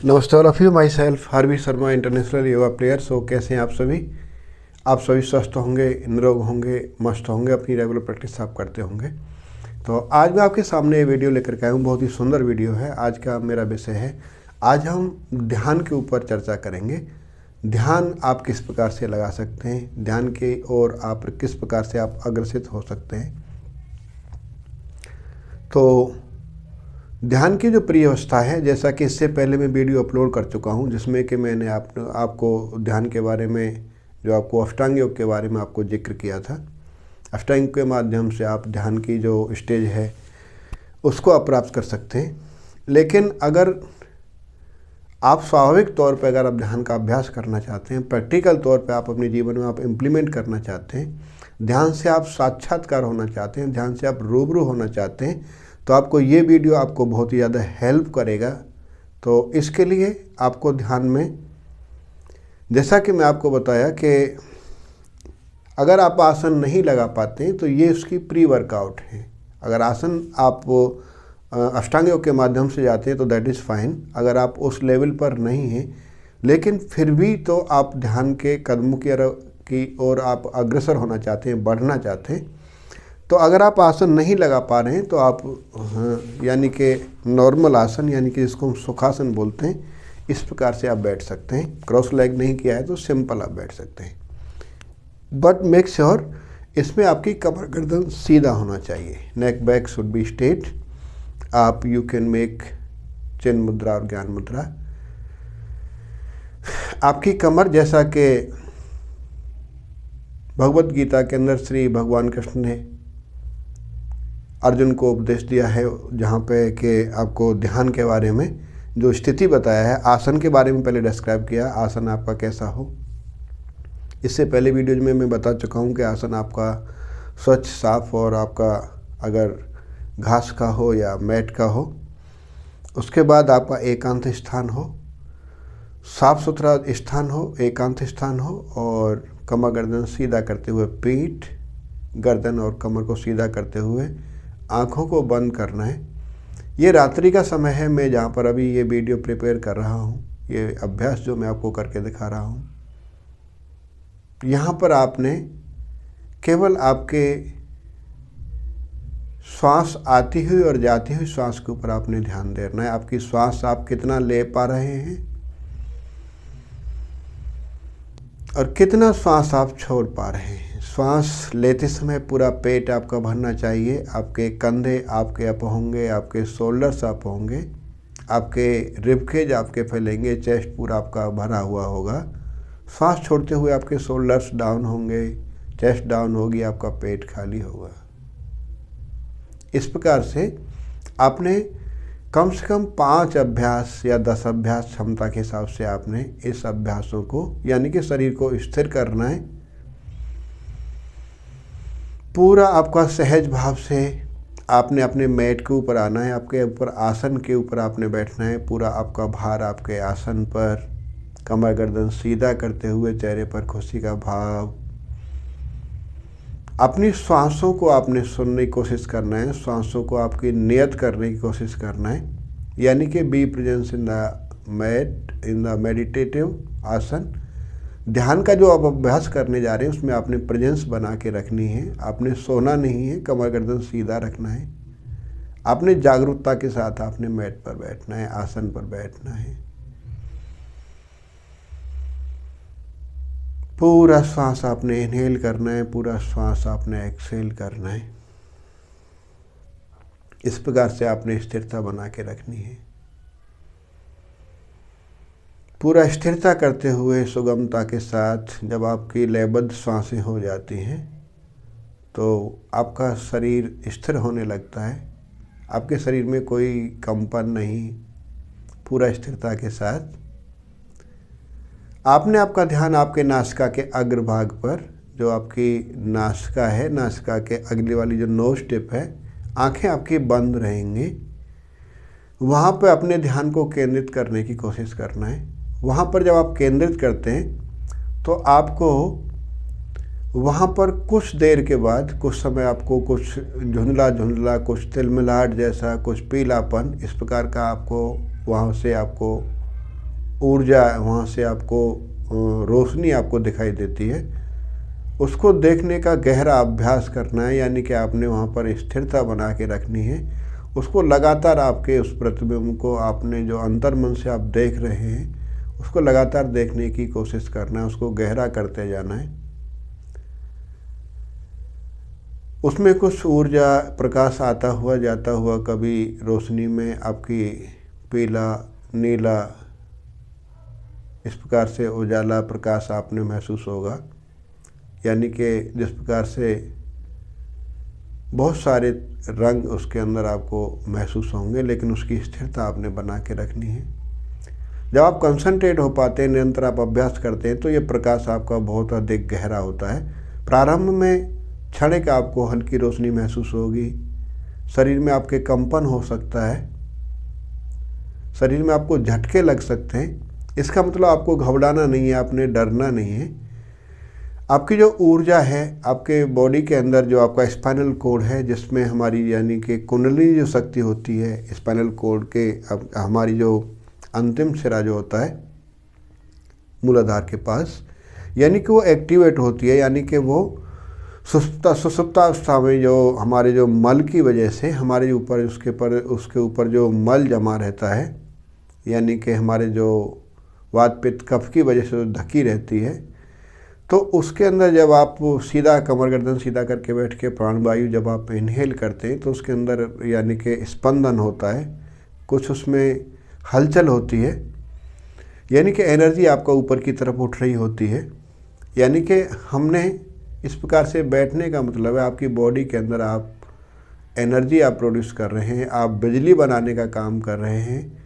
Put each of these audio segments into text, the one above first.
नमस्ते all of you, my self Harvi Sharma, international yoga player. So कैसे हैं आप सभी? आप सभी स्वस्थ होंगे, निरोग होंगे, मस्त होंगे, अपनी रेगुलर प्रैक्टिस आप करते होंगे। तो आज मैं आपके सामने ये वीडियो लेकर के आया हूँ। बहुत ही सुंदर वीडियो है। आज का मेरा विषय है, आज हम ध्यान के ऊपर चर्चा करेंगे। ध्यान आप किस प्रकार से लगा सकते हैं, ध्यान की ओर आप किस प्रकार से आप अग्रसित हो सकते हैं। तो ध्यान की जो प्रिय-अवस्था है, जैसा कि इससे पहले मैं वीडियो अपलोड कर चुका हूं, जिसमें कि मैंने आपको ध्यान के बारे में, जो आपको अष्टांग योग के बारे में आपको जिक्र किया था। अष्टांग के माध्यम से आप ध्यान की जो स्टेज है उसको आप प्राप्त कर सकते हैं। लेकिन अगर आप स्वाभाविक तौर पर अगर आप ध्यान का अभ्यास करना चाहते हैं, प्रैक्टिकल तौर पर आप अपने जीवन में आप इम्प्लीमेंट करना चाहते हैं, ध्यान से आप साक्षात्कार होना चाहते हैं, ध्यान से आप रूबरू होना चाहते हैं, तो आपको ये वीडियो आपको बहुत ही ज़्यादा हेल्प करेगा। तो इसके लिए आपको ध्यान में, जैसा कि मैं आपको बताया कि अगर आप आसन नहीं लगा पाते हैं तो ये उसकी प्री वर्कआउट है। अगर आसन आप अष्टांग योग के माध्यम से जाते हैं तो दैट इज़ फाइन। अगर आप उस लेवल पर नहीं हैं, लेकिन फिर भी तो आप ध्यान के कदमों की ओर आप अग्रसर होना चाहते हैं, बढ़ना चाहते हैं, तो अगर आप आसन नहीं लगा पा रहे हैं तो आप यानी कि नॉर्मल आसन, यानी कि जिसको हम सुखासन बोलते हैं, इस प्रकार से आप बैठ सकते हैं। क्रॉस लेग नहीं किया है तो सिंपल आप बैठ सकते हैं। बट मेक श्योर इसमें आपकी कमर गर्दन सीधा होना चाहिए। नेक बैक शुड बी स्ट्रेट। आप यू कैन मेक चिन्ह मुद्रा और ज्ञान मुद्रा। आपकी कमर, जैसा कि भगवत गीता के अंदर श्री भगवान कृष्ण ने अर्जुन को उपदेश दिया है, जहाँ पे कि आपको ध्यान के बारे में जो स्थिति बताया है, आसन के बारे में पहले डिस्क्राइब किया, आसन आपका कैसा हो। इससे पहले वीडियो में मैं बता चुका हूँ कि आसन आपका स्वच्छ, साफ और आपका अगर घास का हो या मैट का हो, उसके बाद आपका एकांत स्थान हो, साफ सुथरा स्थान हो, एकांत स्थान हो, और कमर गर्दन सीधा करते हुए, पीठ, गर्दन और कमर को सीधा करते हुए आँखों को बंद करना है। ये रात्रि का समय है, मैं जहाँ पर अभी ये वीडियो प्रिपेयर कर रहा हूँ, ये अभ्यास जो मैं आपको करके दिखा रहा हूँ, यहाँ पर आपने केवल आपके श्वास आती हुई और जाती हुई श्वास के ऊपर आपने ध्यान देना है। आपकी श्वास आप कितना ले पा रहे हैं और कितना श्वास आप छोड़ पा रहे हैं। श्वास लेते समय पूरा पेट आपका भरना चाहिए। आपके कंधे आपके अप होंगे, आपके शोल्डर्स अप होंगे, आपके रिबकेज आपके फैलेंगे, चेस्ट पूरा आपका भरा हुआ होगा। श्वास छोड़ते हुए आपके शोल्डर्स डाउन होंगे, चेस्ट डाउन होगी, आपका पेट खाली होगा। इस प्रकार से आपने कम से कम 5 अभ्यास या 10 अभ्यास क्षमता के हिसाब से आपने इस अभ्यासों को, यानी कि शरीर को स्थिर करना है। पूरा आपका सहज भाव से आपने अपने मैट के ऊपर आना है, आपके ऊपर आसन के ऊपर आपने बैठना है। पूरा आपका भार आपके आसन पर, कमर गर्दन सीधा करते हुए, चेहरे पर खुशी का भाव। अपनी श्वासों को आपने सुनने की कोशिश करना है, श्वासों को आपकी नियत करने की कोशिश करना है, यानी कि be presence in the mat, in the meditative asan. ध्यान का जो आप अभ्यास करने जा रहे हैं उसमें आपने प्रेजेंस बना के रखनी है। आपने सोना नहीं है, कमर गर्दन सीधा रखना है। आपने जागरूकता के साथ आपने मैट पर बैठना है, आसन पर बैठना है। पूरा श्वास आपने इनहेल करना है, पूरा श्वास आपने एक्सहेल करना है। इस प्रकार से आपने स्थिरता बना के रखनी है। पूरा स्थिरता करते हुए सुगमता के साथ जब आपकी लयबद्ध श्वासें हो जाती हैं तो आपका शरीर स्थिर होने लगता है। आपके शरीर में कोई कंपन नहीं, पूरा स्थिरता के साथ आपने आपका ध्यान आपके नासिका के अग्रभाग पर, जो आपकी नासिका है, नासिका के अगली वाली जो नोज टिप है, आंखें आपकी बंद रहेंगी, वहाँ पर अपने ध्यान को केंद्रित करने की कोशिश करना है। वहाँ पर जब आप केंद्रित करते हैं तो आपको वहाँ पर कुछ देर के बाद, कुछ समय आपको कुछ धुंधला धुंधला, कुछ तिलमिलाहट जैसा, कुछ पीलापन, इस प्रकार का आपको वहाँ से आपको ऊर्जा, वहाँ से आपको रोशनी आपको दिखाई देती है, उसको देखने का गहरा अभ्यास करना है। यानी कि आपने वहाँ पर स्थिरता बना के रखनी है। उसको लगातार आपके उस प्रतिबिंब को आपने जो अंतर्मन से आप देख रहे हैं उसको लगातार देखने की कोशिश करना है, उसको गहरा करते जाना है। उसमें कुछ ऊर्जा, प्रकाश आता हुआ जाता हुआ, कभी रोशनी में आपकी पीला, नीला, इस प्रकार से उजाला प्रकाश आपने महसूस होगा। यानी कि जिस प्रकार से बहुत सारे रंग उसके अंदर आपको महसूस होंगे, लेकिन उसकी स्थिरता आपने बना के रखनी है। जब आप कंसंट्रेट हो पाते हैं, निरंतर आप अभ्यास करते हैं, तो ये प्रकाश आपका बहुत अधिक गहरा होता है। प्रारंभ में क्षणिक आपको हल्की रोशनी महसूस होगी, शरीर में आपके कंपन हो सकता है, शरीर में आपको झटके लग सकते हैं। इसका मतलब आपको घबराना नहीं है, आपने डरना नहीं है। आपकी जो ऊर्जा है आपके बॉडी के अंदर, जो आपका स्पाइनल कोड है, जिसमें हमारी यानी कि कुंडलिनी जो शक्ति होती है, स्पाइनल कोड के हमारी जो अंतिम सिरा जो होता है मूलाधार के पास, यानी कि वो एक्टिवेट होती है। यानी कि वो सुषुप्तावस्था में जो हमारे जो मल की वजह से हमारे ऊपर उसके ऊपर जो मल जमा रहता है, यानी कि हमारे जो वात पित्त कफ की वजह से ढकी रहती है, तो उसके अंदर जब आप सीधा कमर गर्दन सीधा करके बैठ के प्राणवायु जब आप इनहेल करते हैं तो उसके अंदर यानी कि स्पंदन होता है, कुछ उसमें हलचल होती है, यानी कि एनर्जी आपका ऊपर की तरफ उठ रही होती है। यानी कि हमने इस प्रकार से बैठने का मतलब है आपकी बॉडी के अंदर आप एनर्जी आप प्रोड्यूस कर रहे हैं, आप बिजली बनाने का काम कर रहे हैं।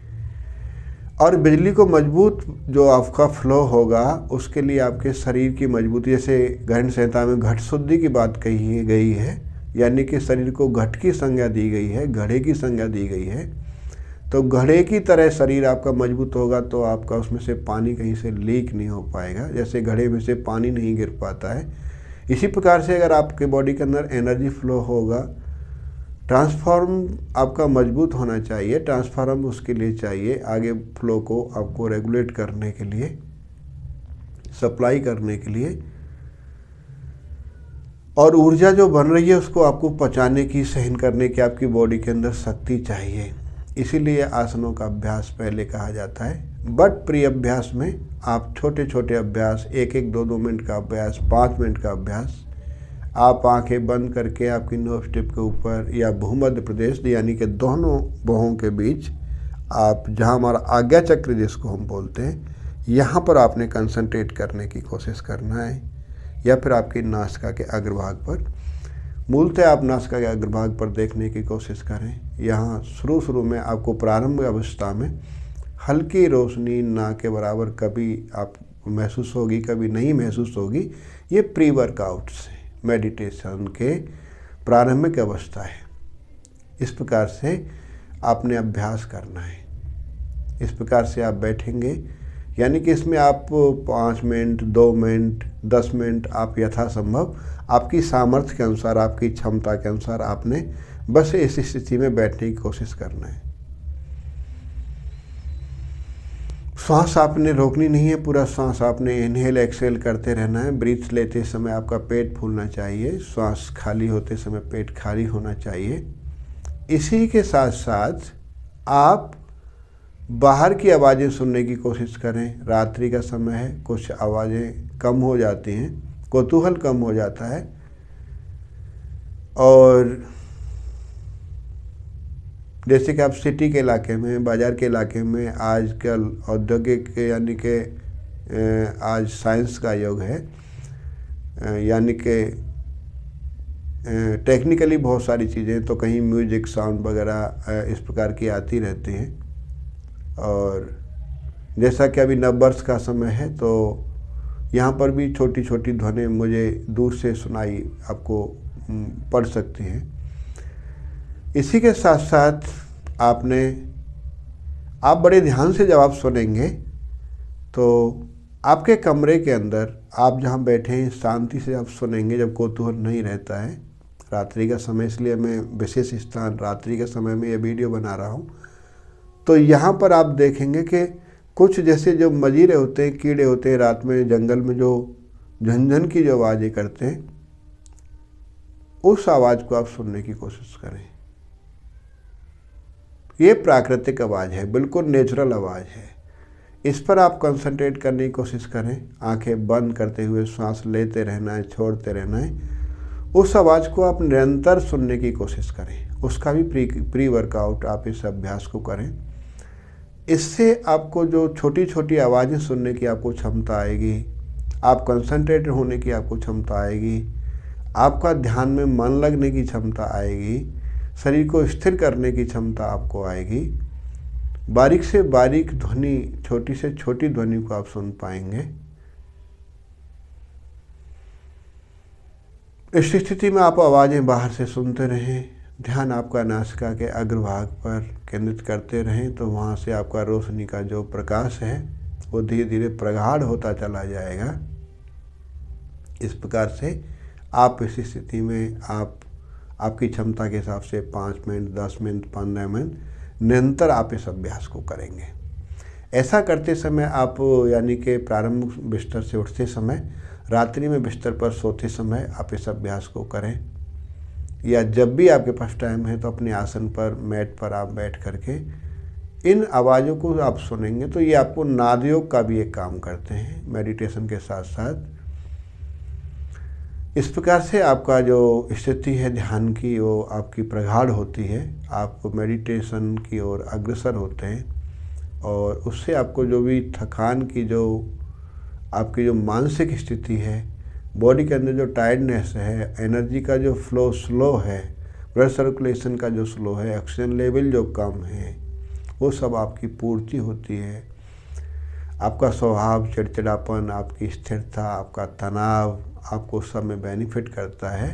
और बिजली को मजबूत जो आपका फ्लो होगा, उसके लिए आपके शरीर की मजबूती, जैसे गहन संहिता में घट शुद्धि की बात कही गई है, यानी कि शरीर को घट की संज्ञा दी गई है, घड़े की संज्ञा दी गई है। तो घड़े की तरह शरीर आपका मजबूत होगा तो आपका उसमें से पानी कहीं से लीक नहीं हो पाएगा, जैसे घड़े में से पानी नहीं गिर पाता है। इसी प्रकार से अगर आपके बॉडी के अंदर एनर्जी फ्लो होगा, ट्रांसफॉर्म आपका मजबूत होना चाहिए, ट्रांसफॉर्म उसके लिए चाहिए आगे फ्लो को आपको रेगुलेट करने के लिए, सप्लाई करने के लिए। और ऊर्जा जो बन रही है उसको आपको पचाने की, सहन करने की आपकी बॉडी के अंदर शक्ति चाहिए। इसीलिए आसनों का अभ्यास पहले कहा जाता है। बट प्री अभ्यास में आप छोटे छोटे अभ्यास, 1-1, 2-2 मिनट का अभ्यास, 5 मिनट का अभ्यास, आप आंखें बंद करके आपकी नोज टिप के ऊपर या भूमध्य प्रदेश यानी कि दोनों बाहों के बीच, आप जहां हमारा आज्ञा चक्र जिसको हम बोलते हैं, यहाँ पर आपने कंसंट्रेट करने की कोशिश करना है, या फिर आपकी नासिका के अग्रभाग पर। मूलतः आप नासिका के अग्रभाग पर देखने की कोशिश करें। यहाँ शुरू में आपको प्रारंभ अवस्था में हल्की रोशनी ना के बराबर कभी आप महसूस होगी, कभी नहीं महसूस होगी। ये प्री वर्कआउट से मेडिटेशन के प्रारंभिक अवस्था है। इस प्रकार से आपने अभ्यास करना है। इस प्रकार से आप बैठेंगे, यानी कि इसमें आप 5 मिनट, 2 मिनट, 10 मिनट आप यथासंभव आपकी सामर्थ्य के अनुसार, आपकी क्षमता के अनुसार आपने बस इस स्थिति में बैठने की कोशिश करना है। सांस आपने रोकनी नहीं है, पूरा सांस आपने इनहेल एक्सहेल करते रहना है। ब्रीथ लेते समय आपका पेट फूलना चाहिए, सांस खाली होते समय पेट खाली होना चाहिए। इसी के साथ साथ आप बाहर की आवाज़ें सुनने की कोशिश करें। रात्रि का समय है, कुछ आवाज़ें कम हो जाती हैं, कौतूहल कम हो जाता है। और जैसे कि आप सिटी के इलाके में, बाज़ार के इलाके में आजकल औद्योगिक यानी कि आज साइंस का युग है, यानी कि टेक्निकली बहुत सारी चीज़ें, तो कहीं म्यूजिक साउंड वगैरह इस प्रकार की आती रहती हैं। और जैसा कि अभी नववर्ष का समय है तो यहाँ पर भी छोटी छोटी ध्वनि मुझे दूर से सुनाई आपको पड़ सकती हैं। इसी के साथ साथ आप बड़े ध्यान से जब आप सुनेंगे तो आपके कमरे के अंदर आप जहाँ बैठे हैं शांति से आप सुनेंगे, जब कौतूहल नहीं रहता है। रात्रि का समय, इसलिए मैं विशेष स्थान रात्रि के समय में ये वीडियो बना रहा हूँ। तो यहाँ पर आप देखेंगे कि कुछ जैसे जो मजीरे होते हैं, कीड़े होते हैं रात में जंगल में जो झनझन की जो आवाज़ें करते हैं, उस आवाज़ को आप सुनने की कोशिश करें। ये प्राकृतिक आवाज़ है, बिल्कुल नेचुरल आवाज़ है। इस पर आप कंसंट्रेट करने की कोशिश करें। आंखें बंद करते हुए सांस लेते रहना है, छोड़ते रहना है। उस आवाज़ को आप निरंतर सुनने की कोशिश करें। उसका भी प्री वर्कआउट आप इस अभ्यास को करें। इससे आपको जो छोटी छोटी आवाज़ें सुनने की आपको क्षमता आएगी, आप कंसंट्रेट होने की आपको क्षमता आएगी, आपका ध्यान में मन लगने की क्षमता आएगी, शरीर को स्थिर करने की क्षमता आपको आएगी। बारीक से बारीक ध्वनि, छोटी से छोटी ध्वनि को आप सुन पाएंगे। इस स्थिति में आप आवाज़ें बाहर से सुनते रहें। ध्यान आपका नासिका के अग्रभाग पर केंद्रित करते रहें, तो वहाँ से आपका रोशनी का जो प्रकाश है वो धीरे धीरे प्रगाढ़ होता चला जाएगा। इस प्रकार से आप इस स्थिति में आपकी क्षमता के हिसाब से 5 मिनट, 10 मिनट, 15 मिनट निरंतर आप इस अभ्यास को करेंगे। ऐसा करते समय आप यानी कि प्रारंभ बिस्तर से उठते समय, रात्रि में बिस्तर पर सोते समय आप इस अभ्यास को करें, या जब भी आपके पास टाइम है तो अपने आसन पर, मैट पर आप बैठ करके इन आवाज़ों को आप सुनेंगे। तो ये आपको नाद योग का भी एक काम करते हैं मेडिटेशन के साथ साथ। इस प्रकार से आपका जो स्थिति है ध्यान की वो आपकी प्रगाढ़ होती है, आप मेडिटेशन की ओर अग्रसर होते हैं, और उससे आपको जो भी थकान की जो आपकी जो मानसिक स्थिति है, बॉडी के अंदर जो टायर्डनेस है, एनर्जी का जो फ्लो स्लो है, ब्लड सर्कुलेशन का जो स्लो है, ऑक्सीजन लेवल जो कम है, वो सब आपकी पूर्ति होती है। आपका स्वभाव, चिड़चिड़ापन, आपकी स्थिरता, आपका तनाव आपको उस सब में बेनिफिट करता है,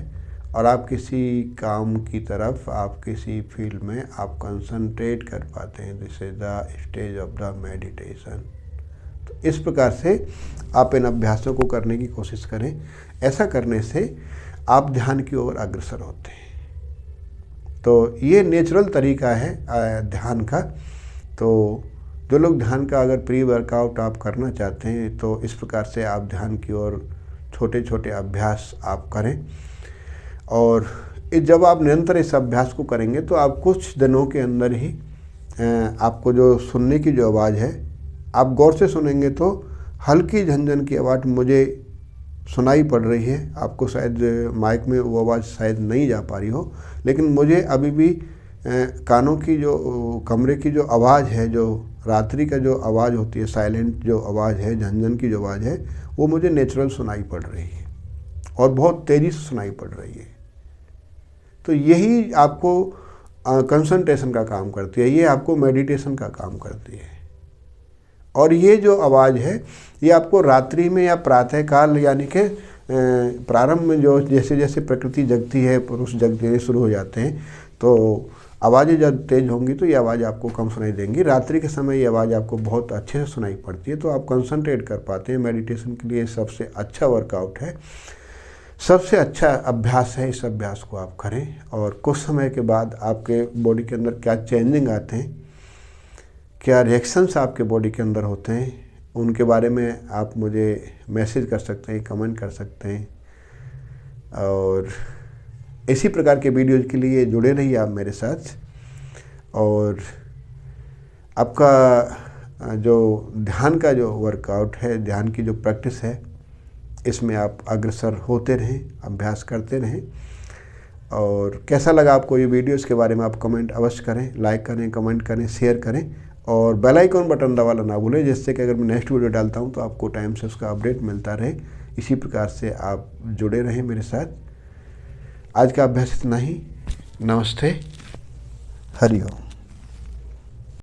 और आप किसी काम की तरफ, आप किसी फील्ड में आप कंसंट्रेट कर पाते हैं। This is the stage of the meditation. तो इस प्रकार से आप इन अभ्यासों को करने की कोशिश करें। ऐसा करने से आप ध्यान की ओर अग्रसर होते हैं। तो ये नेचुरल तरीका है ध्यान का। तो जो लोग ध्यान का अगर प्री वर्कआउट आप करना चाहते हैं तो इस प्रकार से आप ध्यान की ओर छोटे छोटे अभ्यास आप करें। और जब आप निरंतर इस अभ्यास को करेंगे तो आप कुछ दिनों के अंदर ही आपको जो सुनने की जो आवाज़ है, आप गौर से सुनेंगे तो हल्की झनझन की आवाज़ मुझे सुनाई पड़ रही है। आपको शायद माइक में वो आवाज़ शायद नहीं जा पा रही हो, लेकिन मुझे अभी भी कानों की जो कमरे की जो आवाज़ है, जो रात्रि का जो आवाज़ होती है, साइलेंट जो आवाज़ है, झनझन की जो आवाज़ है, वो मुझे नेचुरल सुनाई पड़ रही है और बहुत तेज़ी से सुनाई पड़ रही है। तो यही आपको कंसंट्रेशन का काम करती है, ये आपको मेडिटेशन का काम करती है। और ये जो आवाज़ है ये आपको रात्रि में या प्रातःकाल यानी कि प्रारंभ में जो जैसे जैसे प्रकृति जगती है, पुरुष जगने शुरू हो जाते हैं, तो आवाज़ें जब तेज़ होंगी तो ये आवाज़ आपको कम सुनाई देंगी। रात्रि के समय ये आवाज़ आपको बहुत अच्छे से सुनाई पड़ती है, तो आप कंसंट्रेट कर पाते हैं। मेडिटेशन के लिए सबसे अच्छा वर्कआउट है, सबसे अच्छा अभ्यास है। इस अभ्यास को आप करें और कुछ समय के बाद आपके बॉडी के अंदर क्या चेंजिंग आते हैं, क्या रिएक्शंस आपके बॉडी के अंदर होते हैं, उनके बारे में आप मुझे मैसेज कर सकते हैं, कमेंट कर सकते हैं। और इसी प्रकार के वीडियोज़ के लिए जुड़े रहिए आप मेरे साथ। और आपका जो ध्यान का जो वर्कआउट है, ध्यान की जो प्रैक्टिस है, इसमें आप अग्रसर होते रहें, अभ्यास करते रहें। और कैसा लगा आपको ये वीडियो, इसके बारे में आप कमेंट अवश्य करें, लाइक करें, कमेंट करें, शेयर करें और बेल आइकन बटन दबाना ना भूलें, जिससे कि अगर मैं नेक्स्ट वीडियो डालता हूँ तो आपको टाइम से उसका अपडेट मिलता रहे। इसी प्रकार से आप जुड़े रहें मेरे साथ। आज का अभ्यास इतना ही। नमस्ते, हरि ओम।